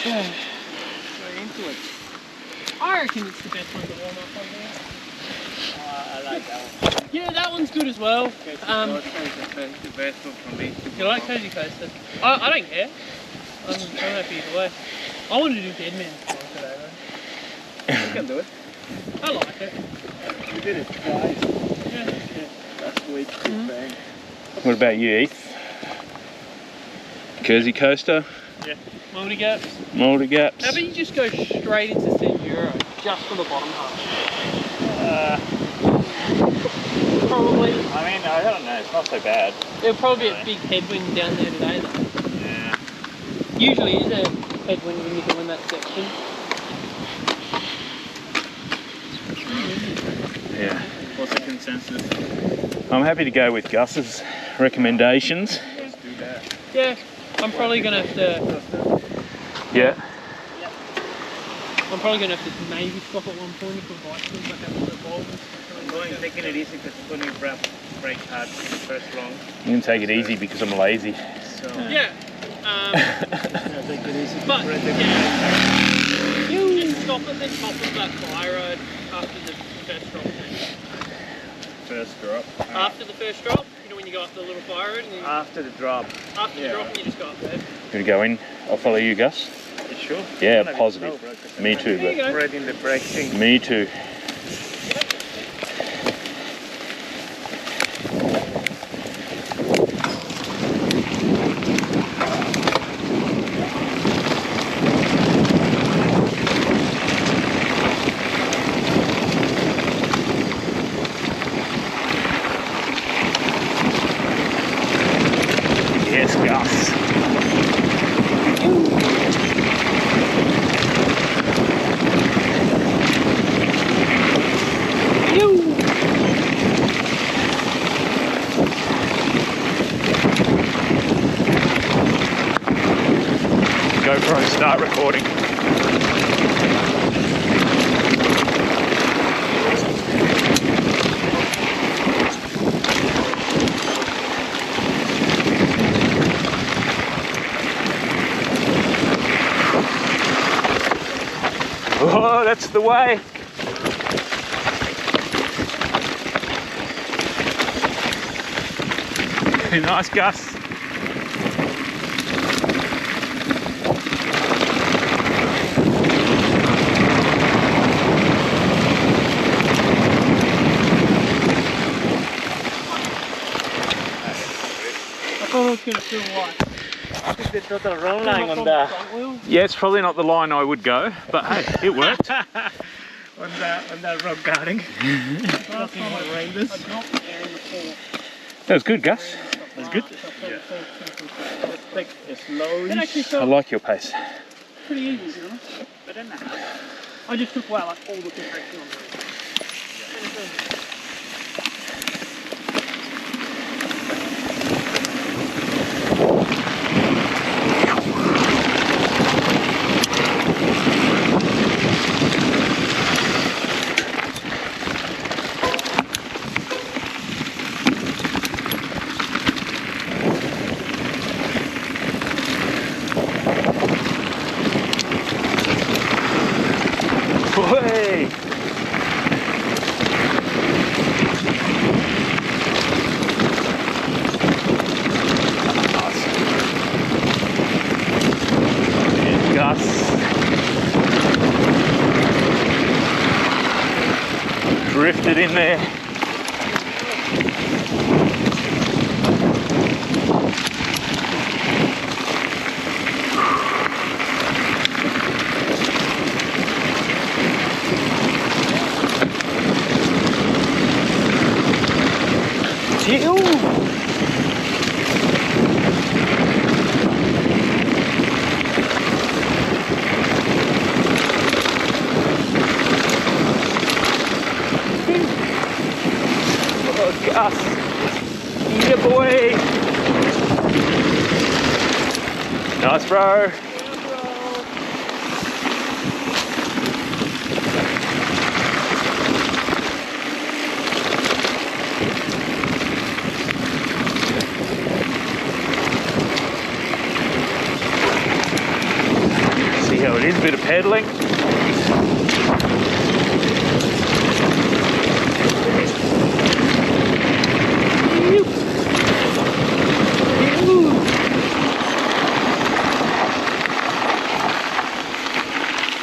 Straight into it. I reckon it's the best one to warm up on here. I like that one. Yeah, that one's good as well. Kerzy is the best one for me. You like Kerzy Coaster? I don't care. I'm happy either way. I want to do Deadman today though. You can do it. I like it. We did it twice. Yeah. Last week. Bang. What about you, Heath? Kerzy Coaster? Yeah. Multi gaps. Multi gaps? How about you just go straight into Euro, just for the bottom half? Probably. I mean, I don't know, it's not so bad. There'll probably be a big headwind down there today though. Yeah. Usually is a headwind when you're doing that section. Yeah. What's the consensus? I'm happy to go with Gus's recommendations. Let's do that. Yeah, I'm probably gonna have to. Yeah. I'm probably gonna have to maybe stop at one point if the bike feels like having to evolve and stuff. I'm going taking it easy because it's going to break hard in the first long. You can take it easy because I'm lazy. So Yeah. yeah, take it easy. But Break it. yeah, you just stop at the top of that fly road after the first drop. First drop. After the first drop, you know when you go up the little fly road and then After the drop. after the drop and you just go up there. You want to go in? I'll follow you, Gus. You sure? Yeah, It's gonna be positive. slow, bro, 'cause Me I'm too, There you go. Spreading the brake thing. Me too. Yes, Gus. GoPro, start recording. Oh, that's the way. Nice, Gus. I thought I was gonna feel like They got the wrong line on on the the front wheel. Yeah, it's probably not the line I would go, but hey, it worked. on the rock guarding. Last time I dropped there in the fall. That was good, Gus. That's good. Take it slowly. It actually I felt like your pace. pretty easy, to be honest. But then I just took away like all the compression on it. Hey! Here's Gus. Drifted in there. Oh, Gus. Yeah, boy. Nice, bro. See it is, a bit of pedaling.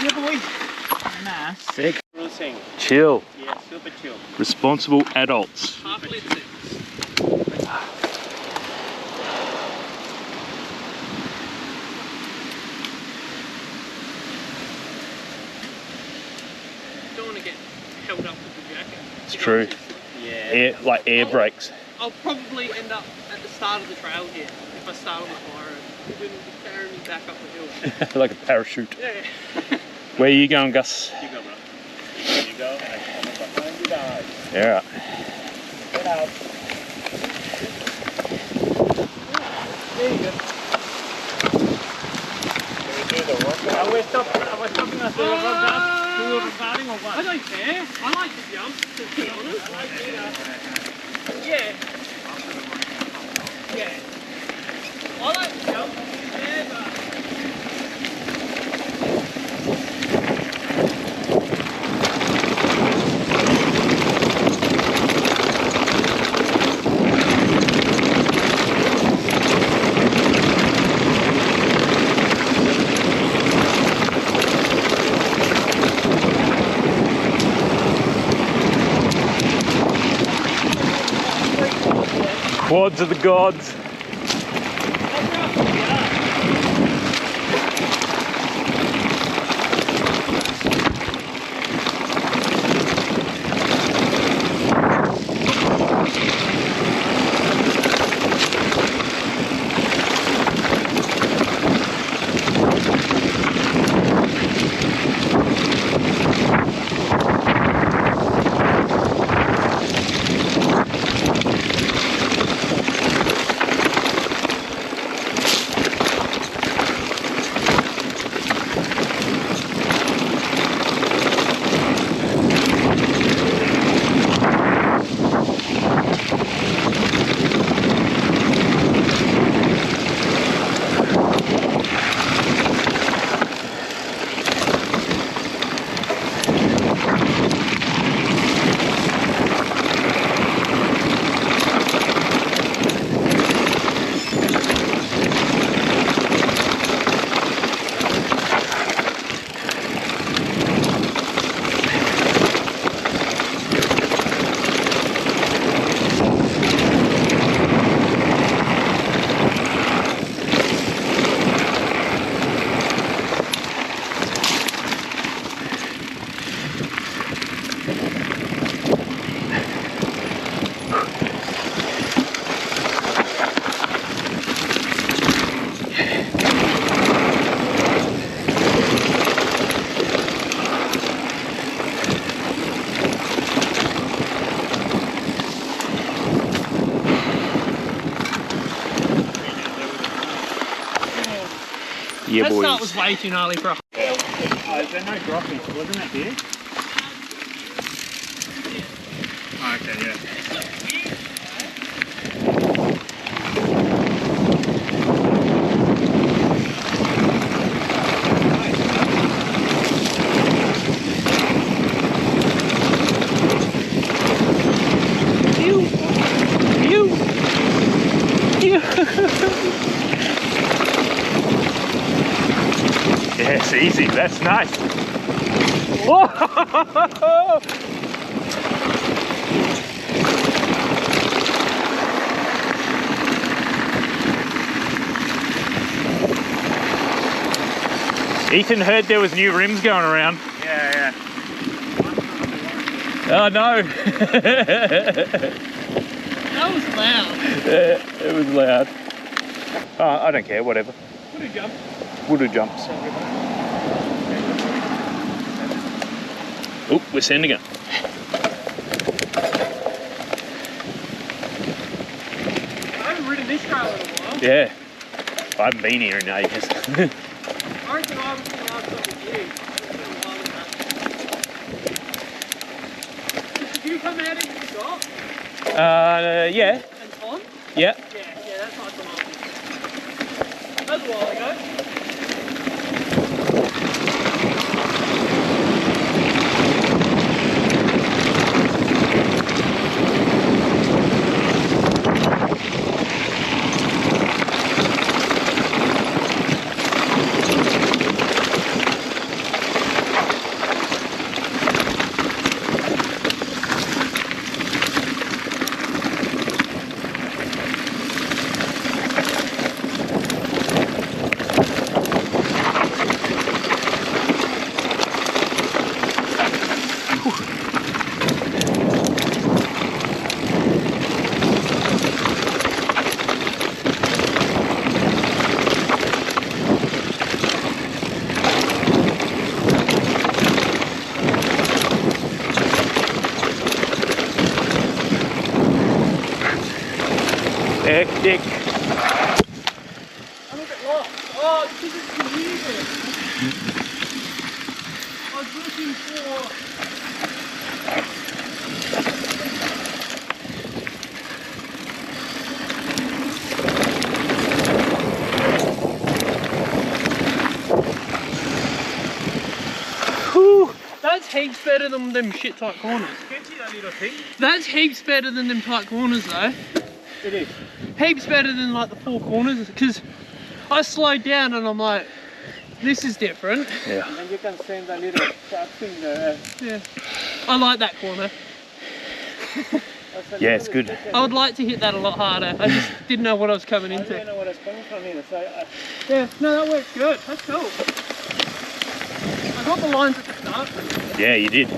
Yeah, boys. Nice. Sick. Cruising. Chill. Yeah, super chill. Responsible adults. Half lit. Don't want to get held up with the jacket. It's true. Yeah. Like air brakes. I'll probably end up at the start of the trail here if I start on the fire and you're going to be carrying me back up the hill. Like a parachute. Yeah. Where are you going, Gus? You go, bro. There you go. I'm coming behind you guys. Yeah. Get out. There you go. Can we do the workout? Are we stopping us to starting or I what? don't care. I like to jump, to be honest. Yeah. Yeah. I like to jump. Yeah, but... Quads of the gods. Yeah, That boys. start was way too gnarly for a... Oh, is there no droppies? Wasn't it here? Oh, okay, yeah. Yes, easy. That's nice. Whoa! Ethan heard there was new rims going around. Yeah, Oh no! That was loud. Yeah, it was loud. Oh, I don't care, whatever. What a jump. We'll do jumps. Oh, we're sending it. I haven't ridden this trail in a while. Yeah. I haven't been here in ages. I reckon I was the last couple of years. It's been a while back. Did you come out in your shop? Yeah. And Tom? Yeah. Yeah, that's nice and old. That was a while ago. hectic. I'm a bit lost. Oh, this is confusing. I was looking for... Whew. That's heaps better than them shit tight corners. Sketchy, that little thing. That's heaps better than them tight corners though. It is. Heaps better than like the four corners, because I slowed down and I'm like, this is different. Yeah. And you can send that little sharp thing there. Yeah. I like that corner. Yeah, it's good. I would like to hit that a lot harder. I just didn't know what I was coming I into. don't know what it's coming from either. So Yeah, no, that works good. That's cool. I got the lines at the start. Yeah, you did.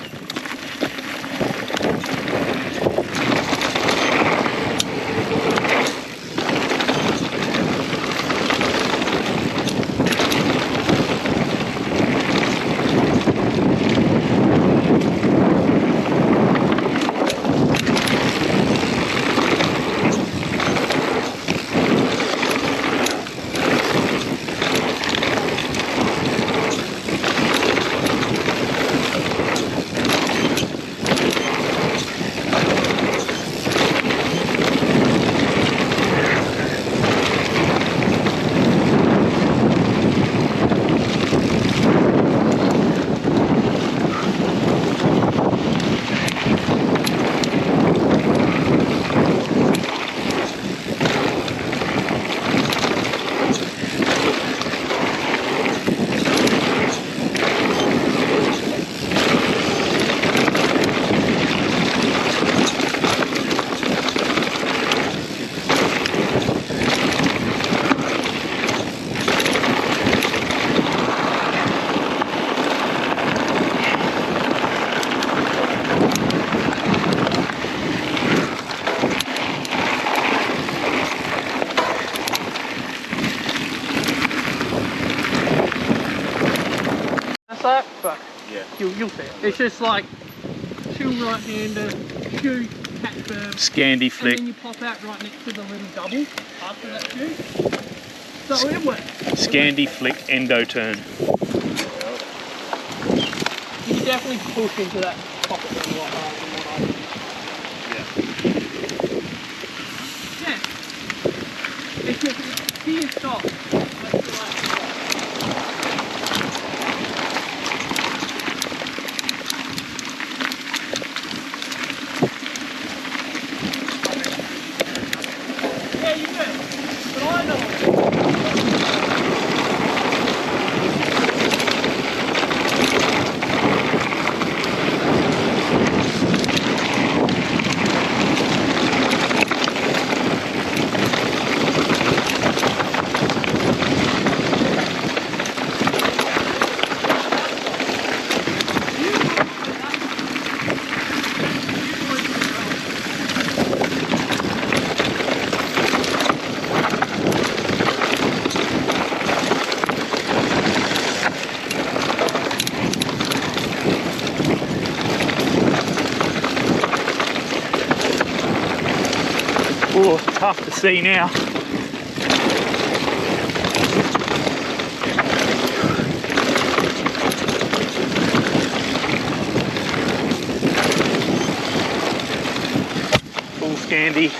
That, but Yeah. you'll see it. It's just like two right-hander, two catbird, Scandy and flick. then you pop out right next to the little double after that shoot. So it works. Scandy flick endo turn. You can definitely push into that pocket a lot harder than what I do. Yeah. It's just here stop. Yeah, you do. But I know. Oh, tough to see now. Full Scandy.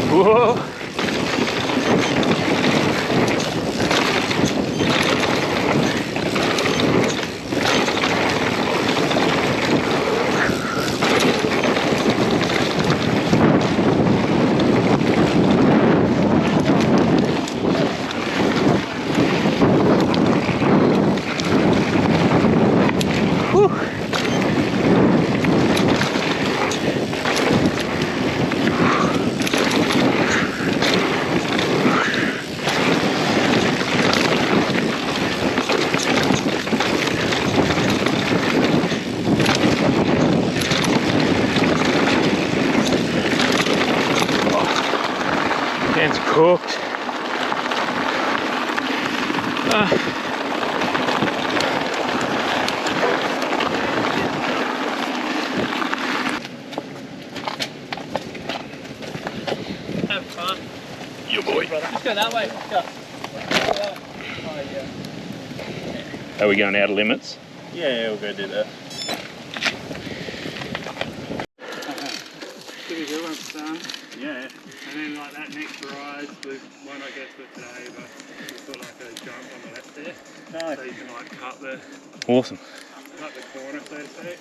Whoa. Cooked. Have fun. Your boy. Just go that way. Go. Oh, yeah. Are we going out of limits? Yeah, we'll go do that. Pretty good one, son. Yeah, and then like that next rise, we might not get to it today, but we've got like a jump on the left there. Nice. So you can like cut the Awesome. corner, so to speak.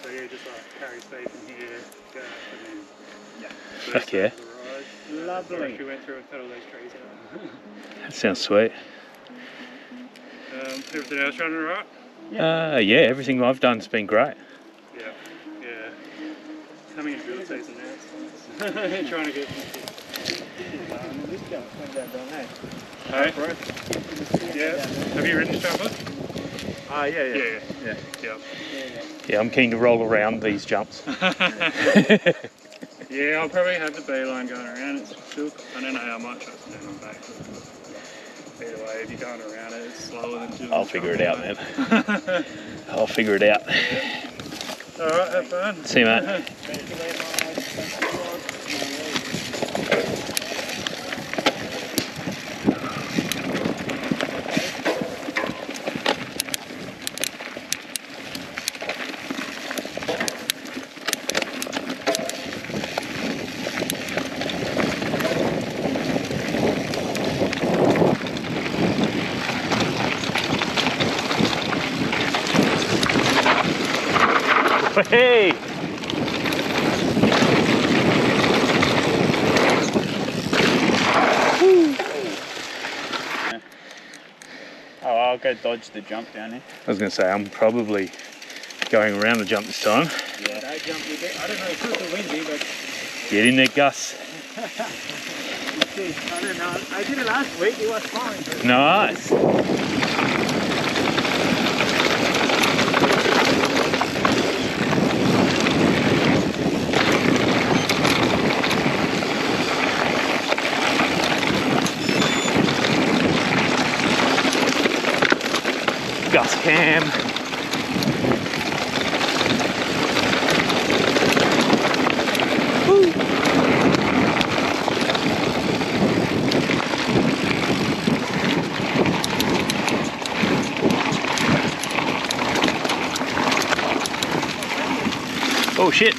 So yeah, just like carry speed from here, go up and then Fuck yeah. Lovely. We went through and cut all those trees out. That sounds sweet. Everything else running alright? Yeah, everything I've done's been great. Yeah. Coming into build season now, so it's trying to get some This jump went down, don't they? Hey? Yeah. Have you ridden this jumper? Yeah. Yeah, I'm keen to roll around these jumps. Yeah, I'll probably have the beeline going around. It's silk. I don't know how much I can do on back. Either way, if you're going around it, it's slower than doing I'll figure it out, man. I'll figure it out. Alright, have fun. See you, mate. Thank you very much. Hey! Oh, I'll go dodge the jump down here. I was going to say, I'm probably going around the jump this time. Yeah, that jump you get. I don't know, it's not too windy, but Get in there, Gus. I don't know. I did it last week, it was fine. But Nice. Gus cam. Woo. Oh shit.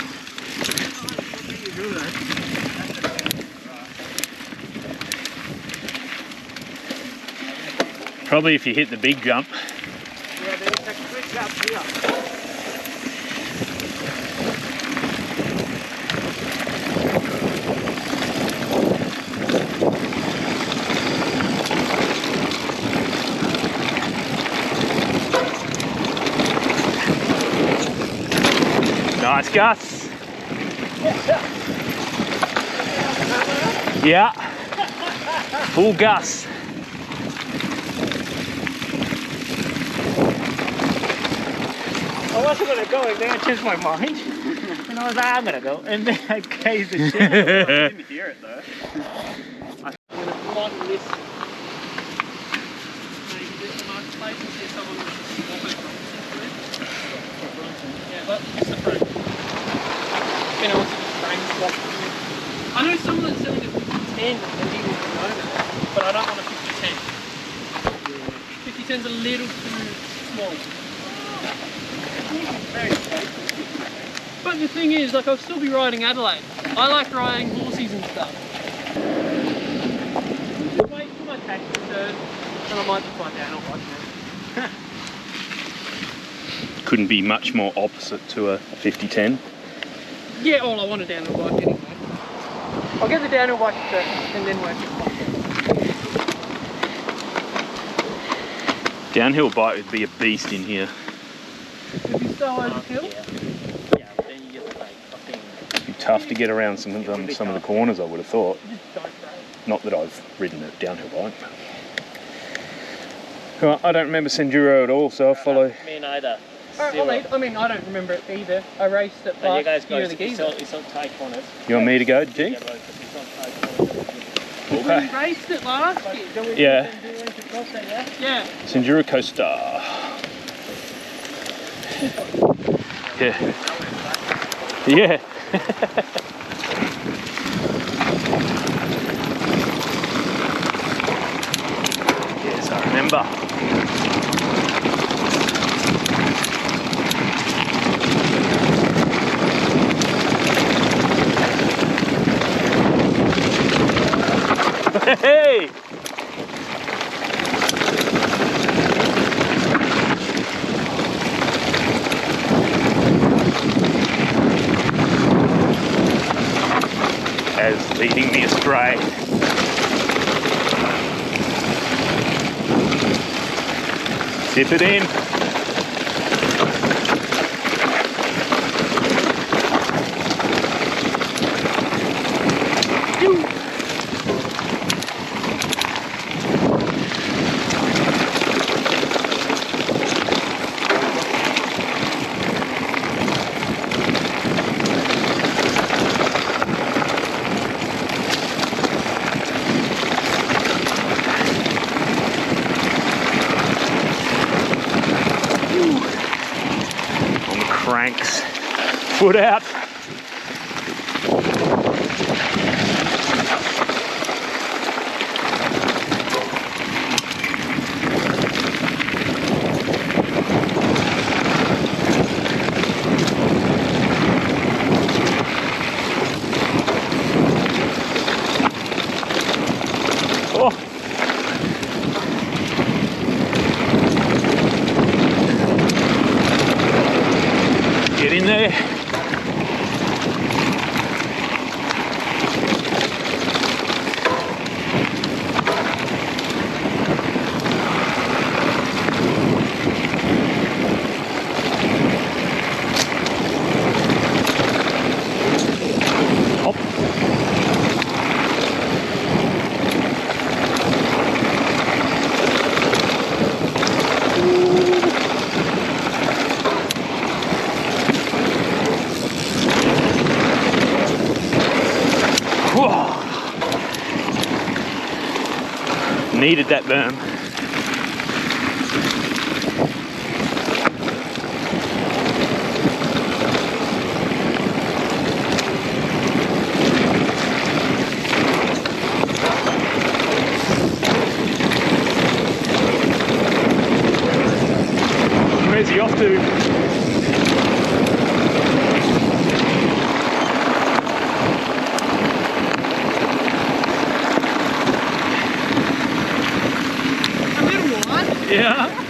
Probably if you hit the big jump. yeah, there's a quick gap here. Nice, Gus. Yeah. Full Gus. I wasn't gonna go, and then I changed my mind. And I was like, I'm gonna go. And then I gazed the shit. I didn't hear it though. I'm gonna plot this. Yeah, but it's the frame. You know, I know someone that's selling a 5010 and he will know that, but I don't want a 5010. 5010's a little too small. But the thing is, like, I'll still be riding Adelaide. I like riding horsies and stuff. Wait for my tax return, and I might just fly down or bike now. Couldn't be much more opposite to a 5010. Yeah, all I want a downhill bike anyway. I'll get the downhill bike first and then work it. Downhill bike would be a beast in here. If you start overkill, Yeah, but then you get like fucking. It'd be tough to get around some of the corners, I would have thought. just don't brake. Not that I've ridden a downhill bike. Well, I don't remember Senduro at all, so I'll follow. Me neither. I don't remember it either. I raced it But you guys last year go, with the geezer. it's on tight corners. You want me to go, G? Yeah, bro, 'cause it's on tight corners. We Okay. raced it last year. Yeah. Yeah. It's Enduro Coaster. Yeah. Yeah. Yes, I remember. Hey! As leading me astray. Dip it in. On the cranks. Foot out. Oh. Get in there. Hop. Whoa. Needed that berm. Where's he off to? A little one. Yeah.